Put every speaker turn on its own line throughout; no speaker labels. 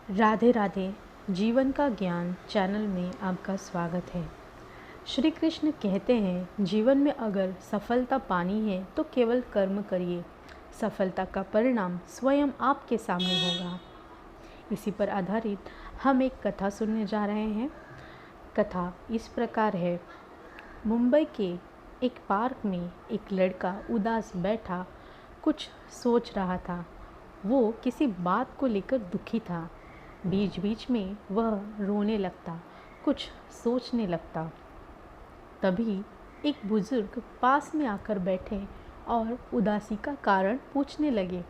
राधे राधे। जीवन का ज्ञान चैनल में आपका स्वागत है। श्री कृष्ण कहते हैं, जीवन में अगर सफलता पानी है तो केवल कर्म करिए, सफलता का परिणाम स्वयं आपके सामने होगा। इसी पर आधारित हम एक कथा सुनने जा रहे हैं। कथा इस प्रकार है। मुंबई के एक पार्क में एक लड़का उदास बैठा कुछ सोच रहा था। वो किसी बात को लेकर दुखी था। बीच बीच में वह रोने लगता, कुछ सोचने लगता। तभी एक बुजुर्ग पास में आकर बैठे और उदासी का कारण पूछने लगे।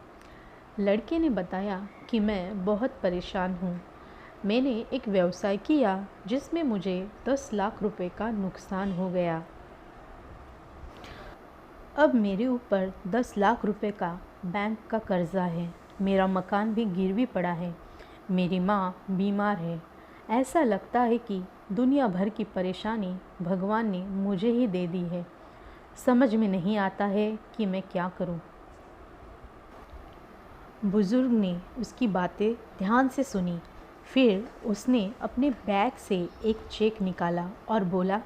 लड़के ने बताया कि मैं बहुत परेशान हूँ। मैंने एक व्यवसाय किया जिसमें मुझे 10 लाख रुपए का नुकसान हो गया। अब मेरे ऊपर 10 लाख रुपए का बैंक का कर्जा है। मेरा मकान भी गिरवी पड़ा है। मेरी माँ बीमार है। ऐसा लगता है कि दुनिया भर की परेशानी भगवान ने मुझे ही दे दी है। समझ में नहीं आता है कि मैं क्या करूं। बुजुर्ग ने उसकी बातें ध्यान से सुनी। फिर उसने अपने बैग से एक चेक निकाला और बोला,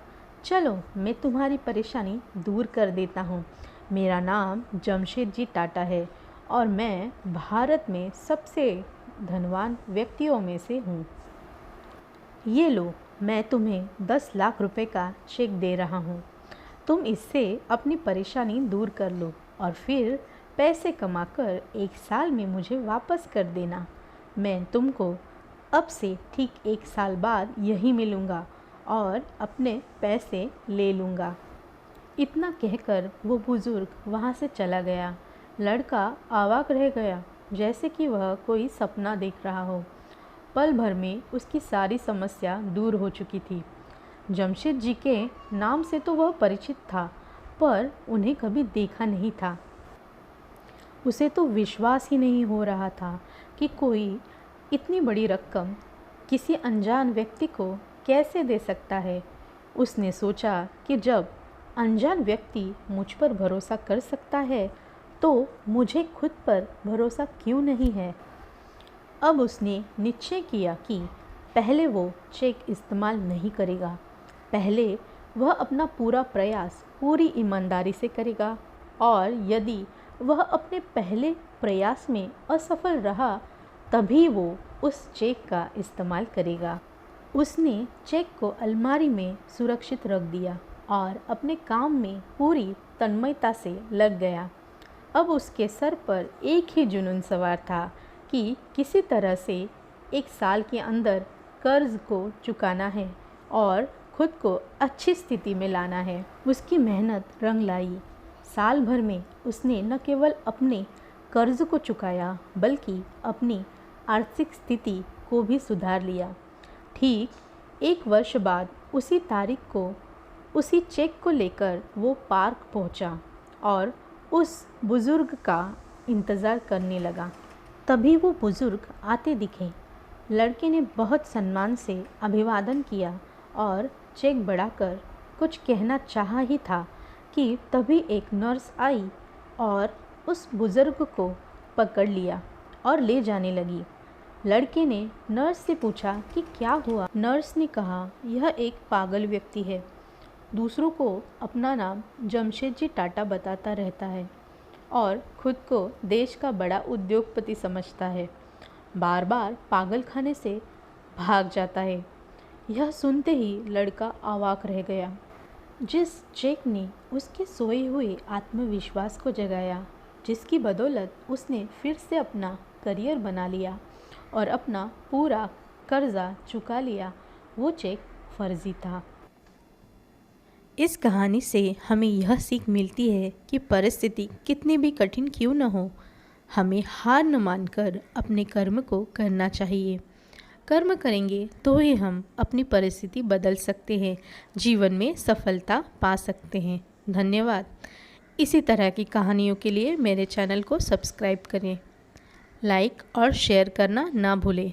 चलो मैं तुम्हारी परेशानी दूर कर देता हूँ। मेरा नाम जमशेदजी टाटा है और मैं भारत में सबसे धनवान व्यक्तियों में से हूँ। ये लो, मैं तुम्हें 10 लाख रुपए का चेक दे रहा हूँ। तुम इससे अपनी परेशानी दूर कर लो और फिर पैसे कमाकर 1 साल में मुझे वापस कर देना। मैं तुमको अब से ठीक 1 साल बाद यहीं मिलूँगा और अपने पैसे ले लूँगा। इतना कहकर वो बुज़ुर्ग वहाँ से चला गया। लड़का अवाक रह गया, जैसे कि वह कोई सपना देख रहा हो। पल भर में उसकी सारी समस्या दूर हो चुकी थी। जमशेद जी के नाम से तो वह परिचित था, पर उन्हें कभी देखा नहीं था। उसे तो विश्वास ही नहीं हो रहा था कि कोई इतनी बड़ी रकम किसी अनजान व्यक्ति को कैसे दे सकता है। उसने सोचा कि जब अनजान व्यक्ति मुझ पर भरोसा कर सकता है तो मुझे खुद पर भरोसा क्यों नहीं है। अब उसने निश्चय किया कि पहले वो चेक इस्तेमाल नहीं करेगा। पहले वह अपना पूरा प्रयास पूरी ईमानदारी से करेगा और यदि वह अपने पहले प्रयास में असफल रहा तभी वो उस चेक का इस्तेमाल करेगा। उसने चेक को अलमारी में सुरक्षित रख दिया और अपने काम में पूरी तन्मयता से लग गया। अब उसके सर पर एक ही जुनून सवार था कि किसी तरह से 1 साल के अंदर कर्ज को चुकाना है और खुद को अच्छी स्थिति में लाना है। उसकी मेहनत रंग लाई। साल भर में उसने न केवल अपने कर्ज को चुकाया बल्कि अपनी आर्थिक स्थिति को भी सुधार लिया। ठीक 1 वर्ष बाद उसी तारीख को उसी चेक को लेकर वो पार्क पहुंचा और उस बुज़ुर्ग का इंतज़ार करने लगा। तभी वो बुज़ुर्ग आते दिखे। लड़के ने बहुत सम्मान से अभिवादन किया और चेक बढ़ाकर कुछ कहना चाहा ही था कि तभी एक नर्स आई और उस बुज़ुर्ग को पकड़ लिया और ले जाने लगी। लड़के ने नर्स से पूछा कि क्या हुआ। नर्स ने कहा, यह एक पागल व्यक्ति है। दूसरों को अपना नाम जमशेदजी टाटा बताता रहता है और खुद को देश का बड़ा उद्योगपति समझता है। बार बार पागल खाने से भाग जाता है। यह सुनते ही लड़का अवाक रह गया। जिस चेक ने उसके सोए हुए आत्मविश्वास को जगाया, जिसकी बदौलत उसने फिर से अपना करियर बना लिया और अपना पूरा कर्जा चुका लिया, वो चेक फर्जी था। इस कहानी से हमें यह सीख मिलती है कि परिस्थिति कितनी भी कठिन क्यों न हो, हमें हार न मानकर अपने कर्म को करना चाहिए। कर्म करेंगे तो ही हम अपनी परिस्थिति बदल सकते हैं, जीवन में सफलता पा सकते हैं। धन्यवाद। इसी तरह की कहानियों के लिए मेरे चैनल को सब्सक्राइब करें, लाइक और शेयर करना ना भूलें।